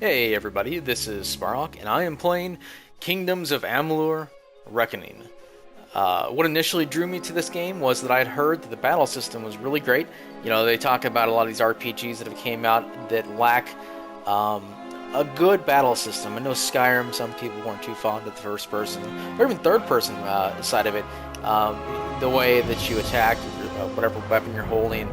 Hey everybody, this is Sparrock, and I am playing Kingdoms of Amalur Reckoning. What initially drew me to this game was that I had heard that the battle system was really great. You know, they talk about a lot of these RPGs that have came out that lack um, a good battle system. I know Skyrim, some people weren't too fond of the first person, or even third person side of it. The way that you attack, whatever weapon you're holding.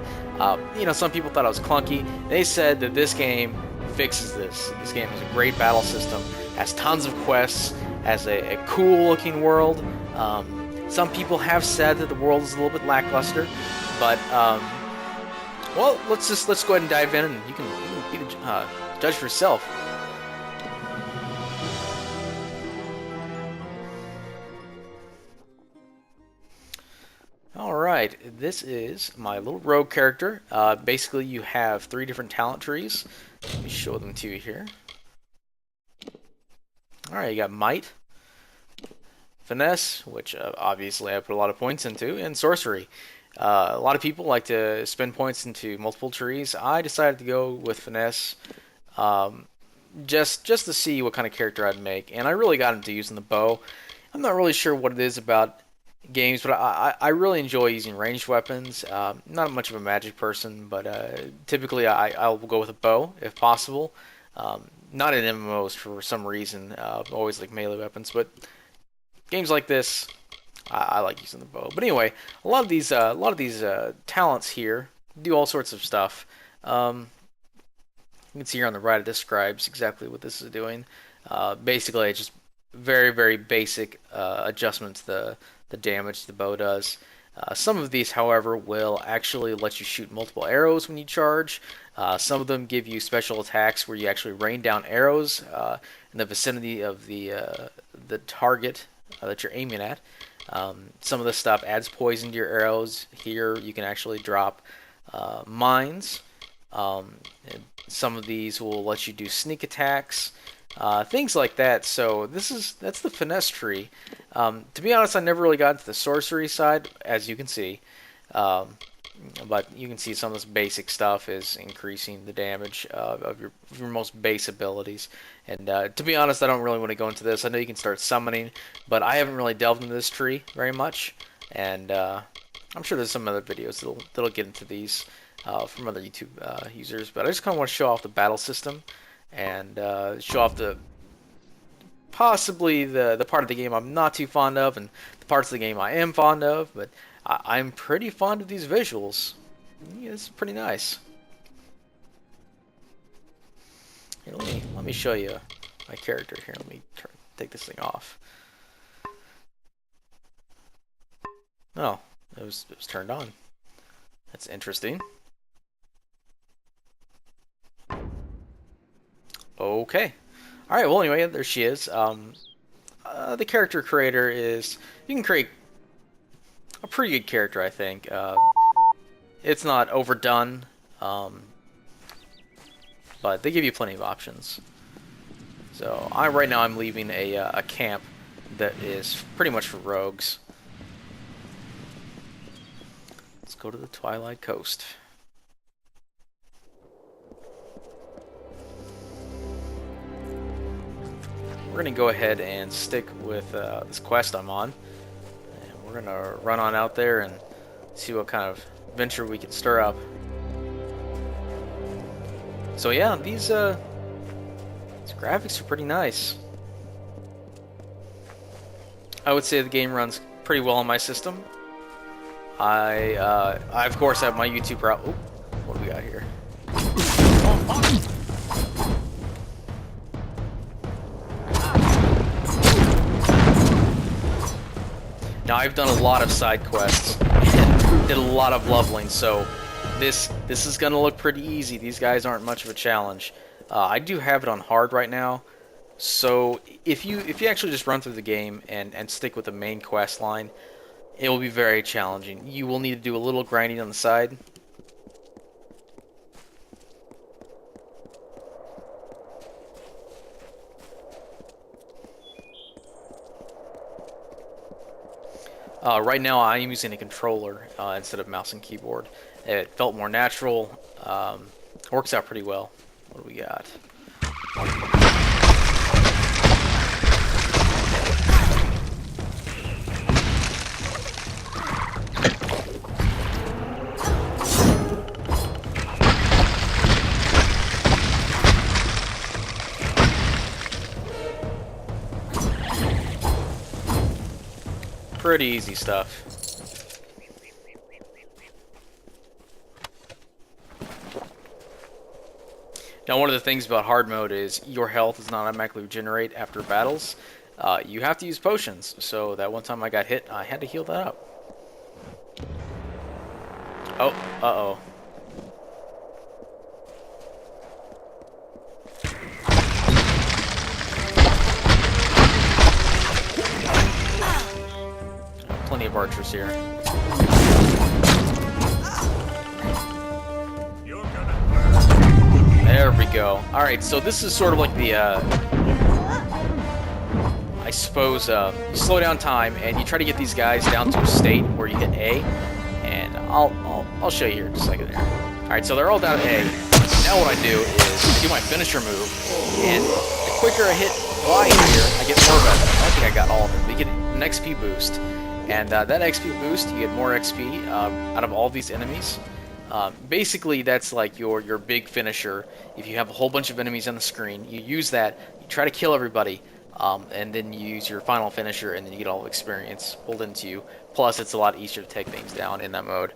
You know, some people thought it was clunky. They said that this game fixes this. This game has a great battle system, has tons of quests, has a cool looking world. Some people have said that the world is a little bit lackluster, but well, let's go ahead and dive in, and you can be the judge for yourself. All right, this is my little rogue character. Basically, you have three different talent trees. Let me show them to you here. All right, you got might, finesse, which obviously I put a lot of points into, and sorcery. A lot of people like to spend points into multiple trees. I decided to go with finesse, um, just to see what kind of character I'd make, and I really got into using the bow. I'm not really sure what it is about games, but I really enjoy using ranged weapons. Not much of a magic person, but typically I'll go with a bow if possible. Not in MMOs for some reason. Always like melee weapons, but games like this, I like using the bow. But anyway, a lot of these talents here do all sorts of stuff. You can see here on the right, it describes exactly what this is doing. Basically, it's just very basic adjustments to the damage the bow does. Some of these, however, will actually let you shoot multiple arrows when you charge. Some of them give you special attacks where you actually rain down arrows in the vicinity of the target that you're aiming at. Some of this stuff adds poison to your arrows. Here, you can actually drop mines. Some of these will let you do sneak attacks, things like that. So that's the finesse tree. To be honest, I never really got into the sorcery side, as you can see. Um, but you can see some of this basic stuff is increasing the damage of your most base abilities. And to be honest, I don't really want to go into this. I know you can start summoning, but I haven't really delved into this tree very much. And I'm sure there's some other videos that'll get into these from other YouTube users. But I just kind of want to show off the battle system and show off the possibly the part of the game I'm not too fond of, and the parts of the game I am fond of, but I'm pretty fond of these visuals. Yeah, it's pretty nice. Here, let me show you my character here. Let me take this thing off. Oh, it was turned on. That's interesting. Okay. All right. Well, anyway, there she is. The character creator is you can create a pretty good character, I think. It's not overdone, um, but they give you plenty of options. So right now I'm leaving a camp that is pretty much for rogues. Let's go to the Twilight Coast. We're gonna go ahead and stick with this quest I'm on, and we're gonna run on out there and see what kind of venture we can stir up. So yeah, these graphics are pretty nice. I would say the game runs pretty well on my system. I of course have my YouTube route. Oop, what do we got here? Now I've done a lot of side quests and did a lot of leveling, so this is gonna look pretty easy. These guys aren't much of a challenge. I do have it on hard right now, so if you actually just run through the game and stick with the main quest line, it will be very challenging. You will need to do a little grinding on the side. Right now I am using a controller instead of mouse and keyboard. It felt more natural. Works out pretty well. What do we got? Pretty easy stuff. Now, one of the things about hard mode is your health does not automatically regenerate after battles. You have to use potions, so that one time I got hit, I had to heal that up. Oh, uh-oh. Plenty of archers here. There we go. Alright, so this is sort of like the, I suppose, you slow down time, and you try to get these guys down to a state where you hit A, and I'll show you here in just a second here. Alright, so they're all down at A. Now what I do is I do my finisher move, and the quicker I hit Y here, I get more of it. I don't think I got all of them. We get an XP boost, and that XP boost, you get more XP out of all these enemies. Basically, that's like your big finisher. If you have a whole bunch of enemies on the screen, you use that, you try to kill everybody, and then you use your final finisher, and then you get all the experience pulled into you. Plus, it's a lot easier to take things down in that mode.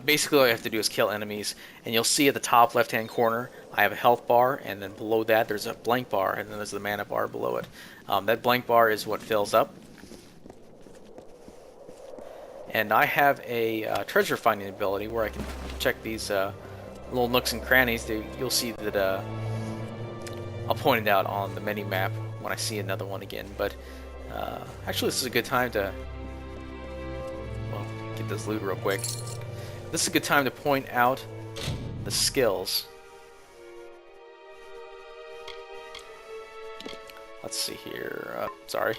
Basically, all you have to do is kill enemies, and you'll see at the top left-hand corner, I have a health bar, and then below that, there's a blank bar, and then there's the mana bar below it. That blank bar is what fills up. And I have a treasure finding ability where I can check these little nooks and crannies. You'll see that I'll point it out on the mini map when I see another one again. But actually, this is a good time to get this loot real quick. This is a good time to point out the skills. Let's see here. Sorry.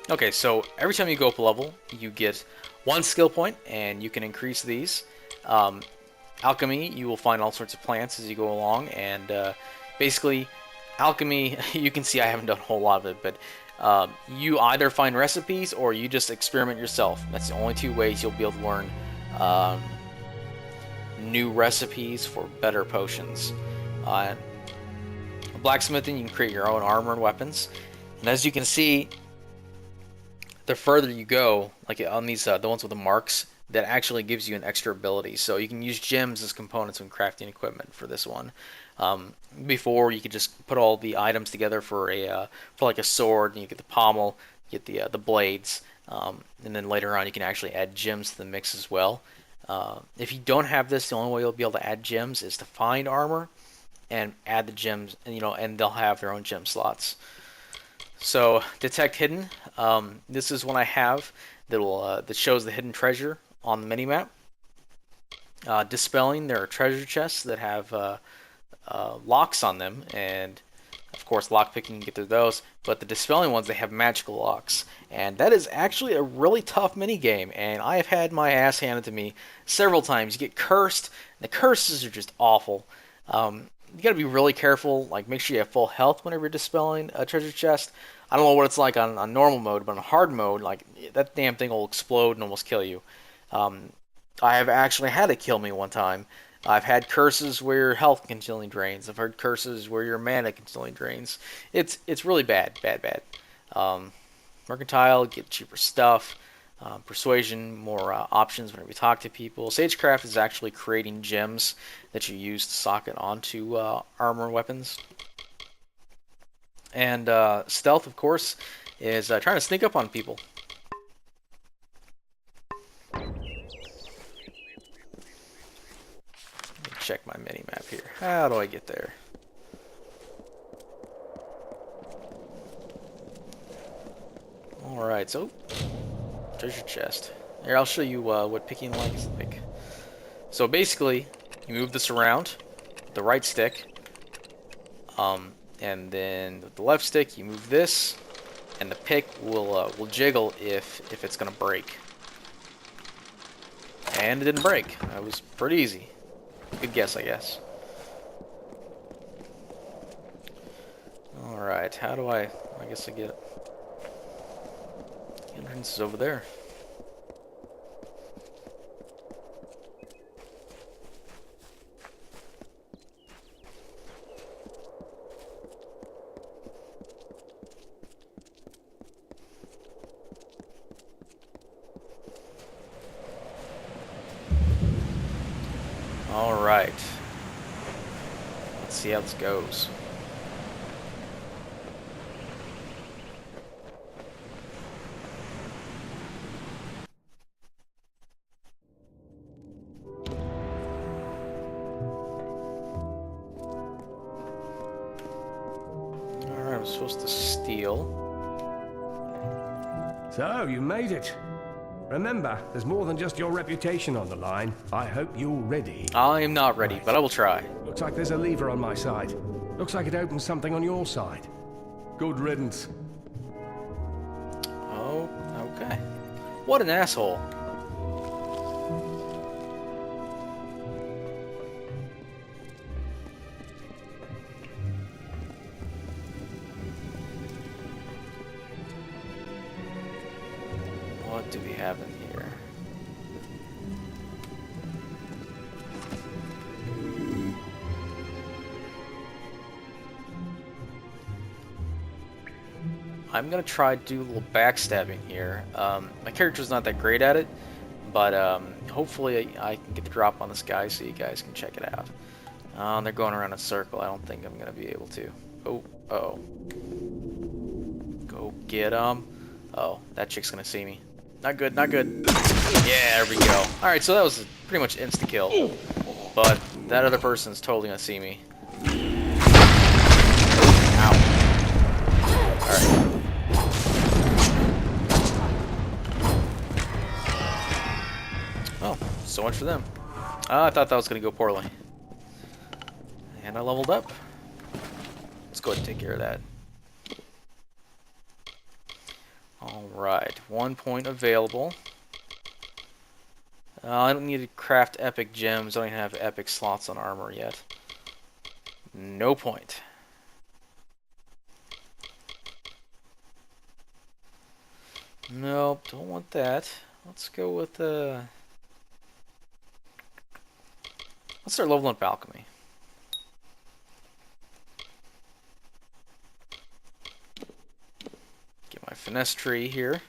Okay, so every time you go up a level, you get 1 skill point, and you can increase these. Alchemy, you will find all sorts of plants as you go along, and basically, alchemy, you can see I haven't done a whole lot of it, but you either find recipes or you just experiment yourself. That's the only 2 ways you'll be able to learn new recipes for better potions. Blacksmithing, you can create your own armor and weapons, and as you can see, the further you go, like on these, the ones with the marks, that actually gives you an extra ability. So you can use gems as components when crafting equipment for this one. Before, you could just put all the items together for like a sword, and you get the pommel, you get the blades, and then later on you can actually add gems to the mix as well. If you don't have this, the only way you'll be able to add gems is to find armor and add the gems, and and they'll have their own gem slots. So, detect hidden. This is one I have that shows the hidden treasure on the minimap. Dispelling, there are treasure chests that have locks on them, and of course lockpicking, you can get through those. But the dispelling ones, they have magical locks, and that is actually a really tough mini game. And I have had my ass handed to me several times. You get cursed. The curses are just awful. You gotta be really careful, like make sure you have full health whenever you're dispelling a treasure chest. I don't know what it's like on normal mode, but on hard mode, like that damn thing will explode and almost kill you. I have actually had it kill me one time. I've had curses where your health continually drains. I've heard curses where your mana continually drains. It's really bad. Mercantile, get cheaper stuff. Persuasion, more options whenever you talk to people. Sagecraft is actually creating gems that you use to socket onto armor and weapons. And stealth, of course, is trying to sneak up on people. Check my mini-map here. How do I get there? Alright, so treasure chest. Here, I'll show you what picking like is like. So basically, you move this around with the right stick, and then with the left stick, you move this, and the pick will jiggle if it's gonna break. And it didn't break. That was pretty easy. Good guess, I guess. Alright, how do I guess I get it. The entrance is over there. Alright. Let's see how this goes. Alright, I'm supposed to steal. So, you made it. Remember, there's more than just your reputation on the line. I hope you're ready. I am not ready, but I will try. Looks like there's a lever on my side. Looks like it opens something on your side. Good riddance. Oh, okay. What an asshole. What do we have in here? I'm gonna try to do a little backstabbing here. My character's not that great at it, but hopefully I can get the drop on this guy so you guys can check it out. They're going around in a circle. I don't think I'm gonna be able to. Oh, uh-oh. Go get him. Oh, that chick's gonna see me. Not good, not good. Yeah, there we go. Alright, so that was pretty much insta-kill. But that other person's totally gonna see me. Ow. Alright. Oh, so much for them. I thought that was gonna go poorly. And I leveled up. Let's go ahead and take care of that. Alright, 1 point available. I don't need to craft epic gems. I don't even have epic slots on armor yet. No point. Nope, don't want that. Let's go with let's start leveling up alchemy. Get my finesse tree here.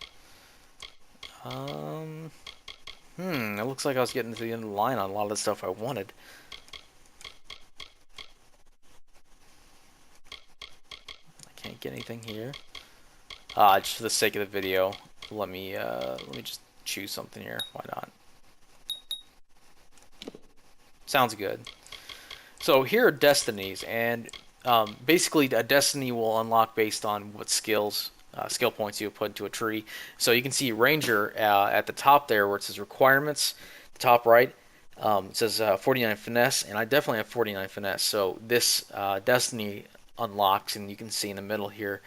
It looks like I was getting to the end of the line on a lot of the stuff I wanted. I can't get anything here. Just for the sake of the video, let me just choose something here. Why not? Sounds good. So here are destinies, and basically a destiny will unlock based on what skills, skill points you put into a tree. So you can see Ranger at the top there where it says requirements, the top right, it says 49 finesse, and I definitely have 49 finesse. So this destiny unlocks, and you can see in the middle here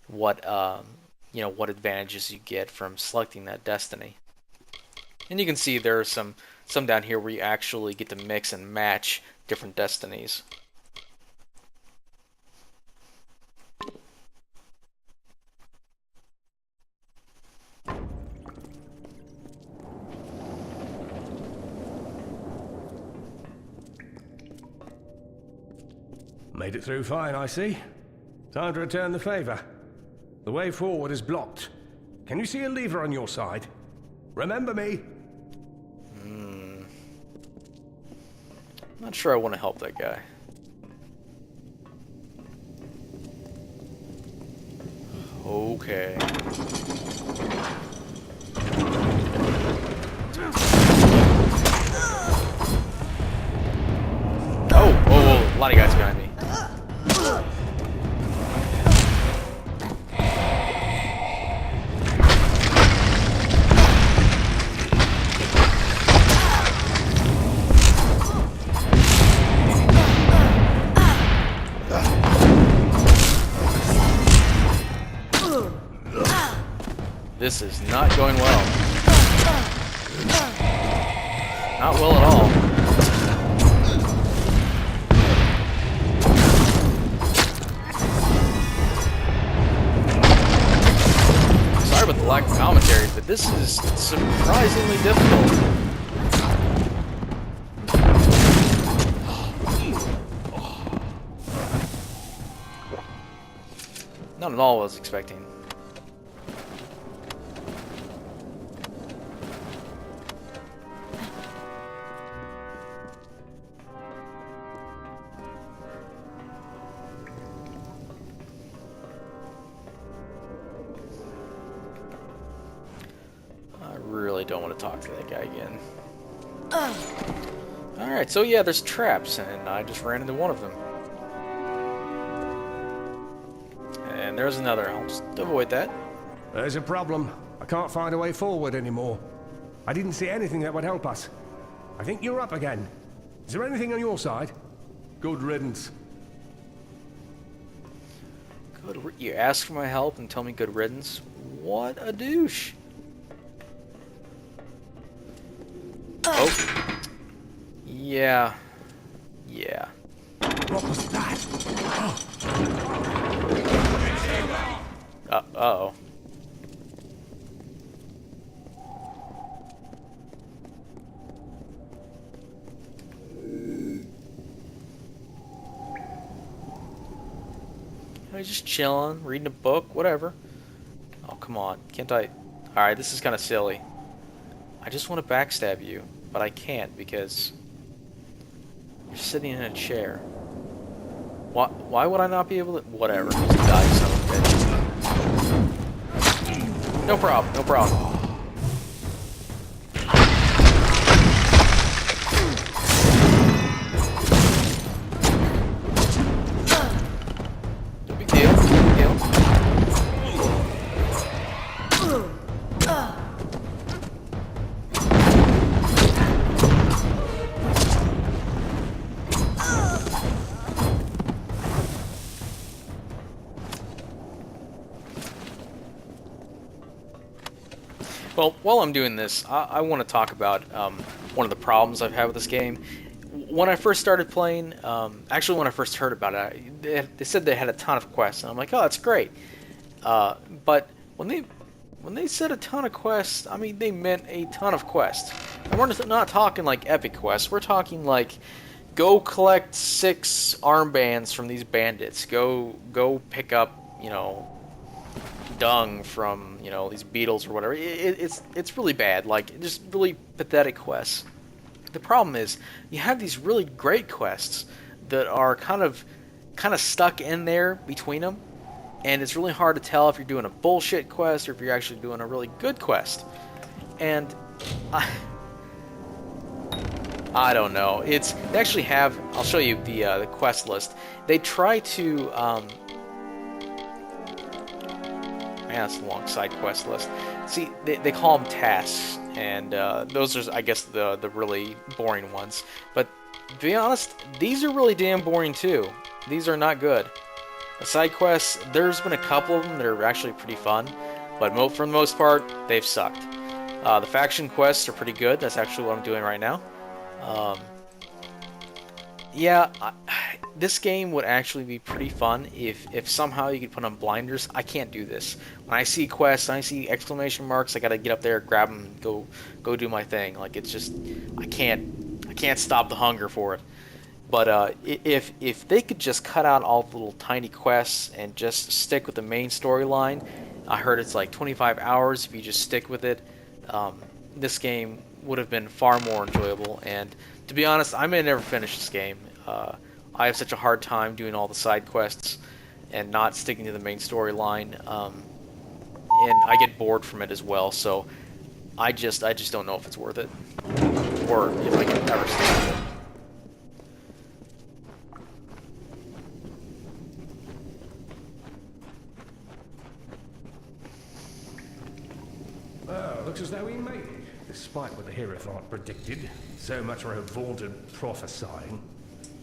what what advantages you get from selecting that destiny. And you can see there are some down here where you actually get to mix and match different destinies. Made it through fine, I see. Time to return the favor. The way forward is blocked. Can you see a lever on your side? Remember me? Not sure I want to help that guy. Okay. Oh, whoa, a lot of guys behind me. This is not going well. Not well at all. Sorry about the lack of commentary, but this is surprisingly difficult. Not at all what I was expecting. I really don't want to talk to that guy again. Alright, so yeah, there's traps, and I just ran into one of them. And there's another. I'll just avoid that. There's a problem. I can't find a way forward anymore. I didn't see anything that would help us. I think you're up again. Is there anything on your side? Good riddance. You ask for my help and tell me good riddance? What a douche. Oh. Yeah. Yeah. What was that? Uh-oh. I'm just chilling, reading a book, whatever. Oh, come on. Can't I... Alright, this is kind of silly. I just want to backstab you, but I can't because... you're sitting in a chair. Why would I not be able to... Whatever. Just die, son of a bitch. No problem, no problem. No big deal, no big deal. Well, while I'm doing this, I want to talk about one of the problems I've had with this game. When I first started playing, actually when I first heard about it, they said they had a ton of quests, and I'm like, oh, that's great. But when they said a ton of quests, I mean, they meant a ton of quests. And we're not talking like epic quests. We're talking like, go collect 6 armbands from these bandits. Go pick up, you know, dung from, you know, these beetles or whatever. It's really bad, like just really pathetic quests. The problem is you have these really great quests that are kind of stuck in there between them, and it's really hard to tell if you're doing a bullshit quest or if you're actually doing a really good quest. And I don't know. They actually have. I'll show you the quest list. They try to. Yeah, it's a long side quest list. See, they call them tasks, and those are, I guess, the really boring ones. But to be honest, these are really damn boring too. These are not good. The side quests, there's been a couple of them that are actually pretty fun, but for the most part, they've sucked. The faction quests are pretty good. That's actually what I'm doing right now. Yeah, this game would actually be pretty fun if somehow you could put on blinders. I can't do this. When I see quests, I see exclamation marks, I gotta get up there, grab them, and go do my thing. Like, it's just, I can't stop the hunger for it. But if they could just cut out all the little tiny quests and just stick with the main storyline, I heard it's like 25 hours if you just stick with it. This game would have been far more enjoyable, and to be honest, I may never finish this game. I have such a hard time doing all the side quests and not sticking to the main storyline, and I get bored from it as well. So I just don't know if it's worth it, or if I can ever stick with it. Oh, looks as though we made it, despite what the Hierophant predicted. So much for her vaunted prophesying.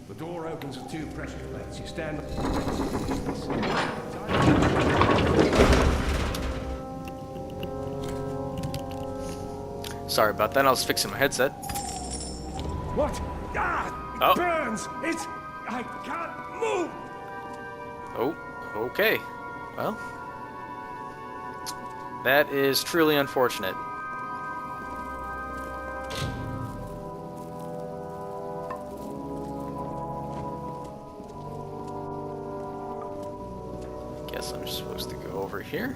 The door opens with 2 pressure plates. You stand... Sorry about that, I was fixing my headset. What? Ah! It Oh. burns! It's... I can't move! Oh, okay. Well, that is truly unfortunate. Guess I'm supposed to go over here.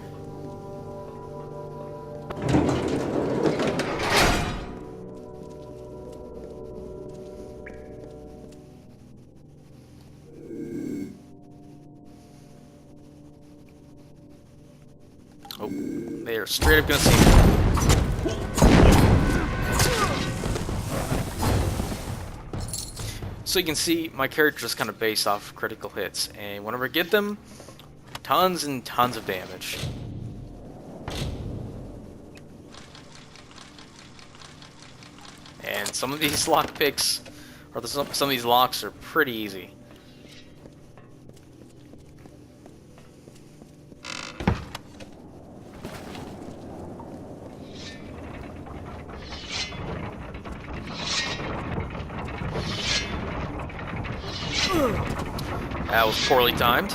Oh, they are straight up gonna see me. So you can see my character is kind of based off critical hits, and whenever I get them, tons and tons of damage. And some of these lock picks, or some of these locks are pretty easy. That was poorly timed.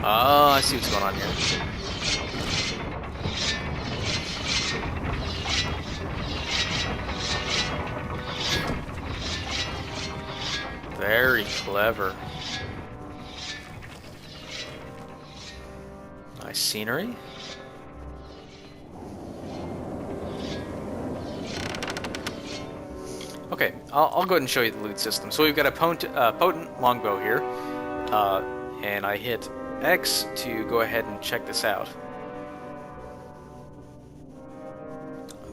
Oh, I see what's going on here. Very clever. Nice scenery. Okay, I'll go ahead and show you the loot system. So we've got a potent longbow here, and I hit X to go ahead and check this out.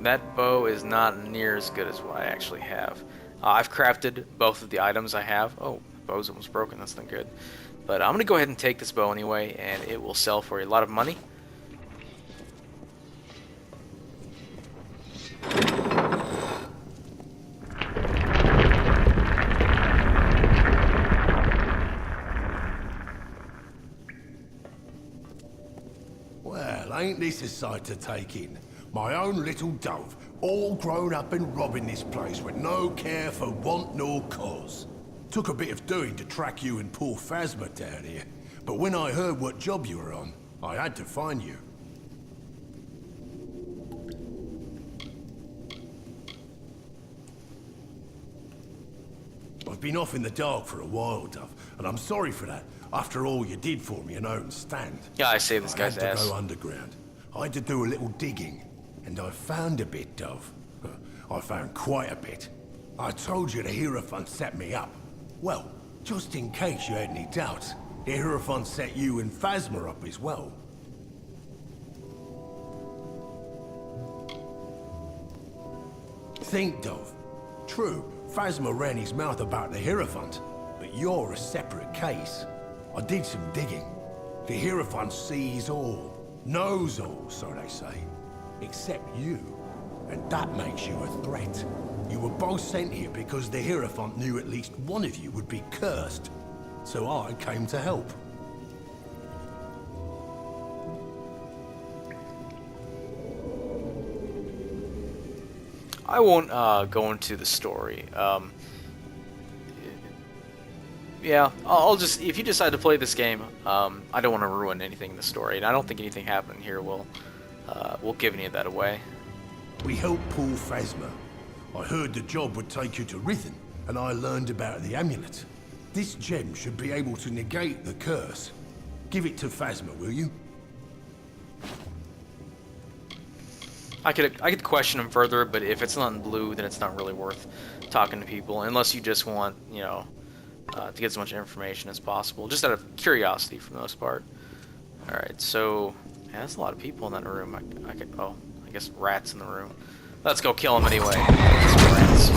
That bow is not near as good as what I actually have. I've crafted both of the items I have. Oh, the bow's almost broken, that's not good. But I'm going to go ahead and take this bow anyway, and it will sell for a lot of money. Well, ain't this a sight to take in? My own little dove, all grown up and robbing this place with no care for want nor cause. Took a bit of doing to track you and poor Phasma down here, but when I heard what job you were on, I had to find you. I've been off in the dark for a while, Dove, and I'm sorry for that, after all you did for me in own stand. Yeah, I saved this guy's I had to ass. go underground. I had to do a little digging, and I found a bit, Dove. I found quite a bit. I told you the Hierophant set me up. Well, just in case you had any doubts, the Hierophant set you and Phasma up as well. Think, Dove. True, Phasma ran his mouth about the Hierophant, but you're a separate case. I did some digging. The Hierophant sees all, knows all, so they say. Except you. And that makes you a threat. You were both sent here because the Hierophant knew at least one of you would be cursed. So I came to help. I won't go into the story. Yeah, I'll just, if you decide to play this game, I don't want to ruin anything in the story, and I don't think anything happening here will give any of that away. We helped pull Phasma. I heard the job would take you to Rhythm, and I learned about the amulet. This gem should be able to negate the curse. Give it to Phasma, will you? I could question him further, but if it's not in blue, then it's not really worth talking to people, unless you just want, you know, to get as much information as possible, just out of curiosity for the most part. Alright, so, yeah, there's a lot of people in that room. I could, oh, I guess rats in the room. Let's go kill them anyway. Rats.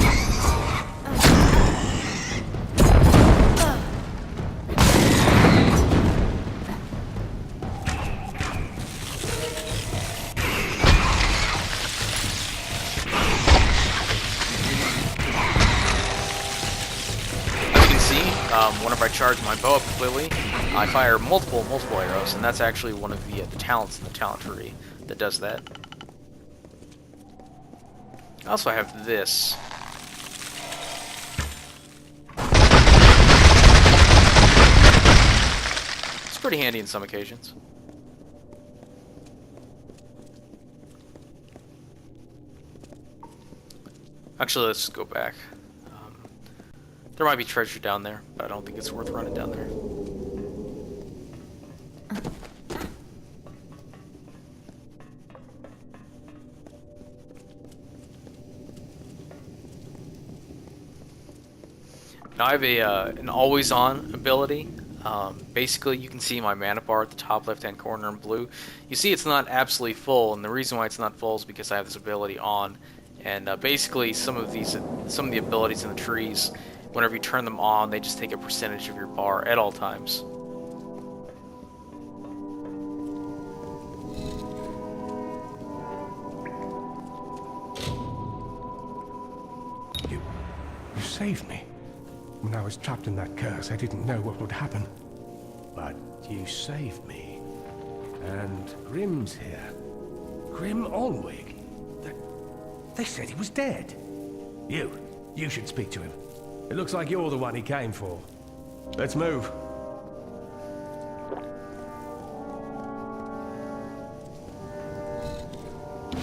One of I charge my bow up completely, I fire multiple arrows, and that's actually one of the talents in the talent tree that does that. I also have this. It's pretty handy in some occasions. Actually, let's go back. There might be treasure down there, but I don't think it's worth running down there. Now I have an always-on ability. Basically, you can see my mana bar at the top left-hand corner in blue. You see it's not absolutely full, and the reason why it's not full is because I have this ability on. And basically, some of the abilities in the trees, whenever you turn them on, they just take a percentage of your bar at all times. You saved me. When I was trapped in that curse, I didn't know what would happen. But you saved me. And Grim's here. Grim Olwig. They said he was dead. You should speak to him. It looks like you're the one he came for. Let's move.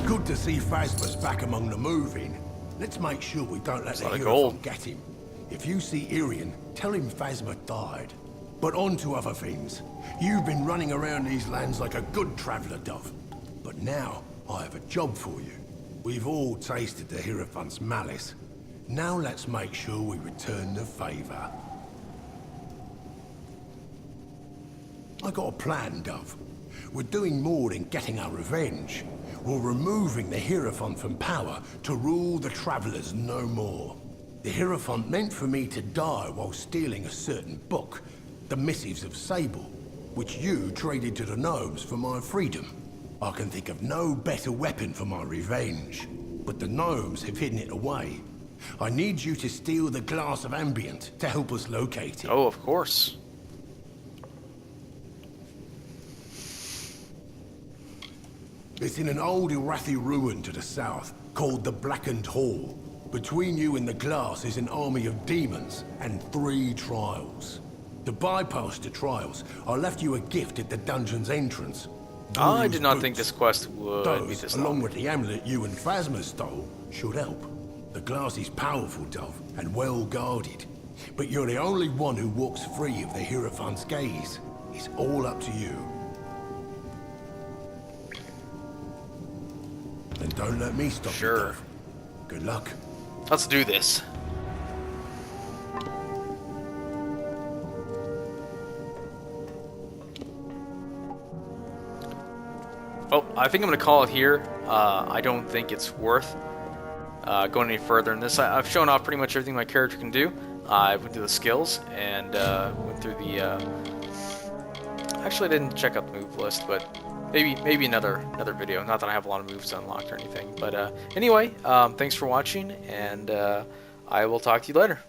Good to see Phasma's back among the moving. Let's make sure we don't let the Hierophant get him. If you see Irian, tell him Phasma died. But on to other things. You've been running around these lands like a good traveller, Dove. But now, I have a job for you. We've all tasted the Hierophant's malice. Now let's make sure we return the favour. I got a plan, Dove. We're doing more than getting our revenge. We're removing the Hierophant from power to rule the Travellers no more. The Hierophant meant for me to die while stealing a certain book, the Missives of Sable, which you traded to the gnomes for my freedom. I can think of no better weapon for my revenge, but the gnomes have hidden it away. I need you to steal the Glass of Ambient to help us locate it. Oh, of course. It's in an old Irathi ruin to the south, called the Blackened Hall. Between you and the glass is an army of demons and 3 trials. To bypass the trials, I left you a gift at the dungeon's entrance. I did not think this quest would be this long. Along with the amulet you and Phasma stole, should help. The glass is powerful, Dove, and well guarded. But you're the only one who walks free of the Hierophant's gaze. It's all up to you. And don't let me stop you, Dove. Good luck. Let's do this. Oh, I think I'm going to call it here. I don't think it's worth going any further in this. I've shown off pretty much everything my character can do. I went through the skills and went through the... Actually, I didn't check out the move list, but maybe another video. Not that I have a lot of moves unlocked or anything. But anyway, thanks for watching, and I will talk to you later.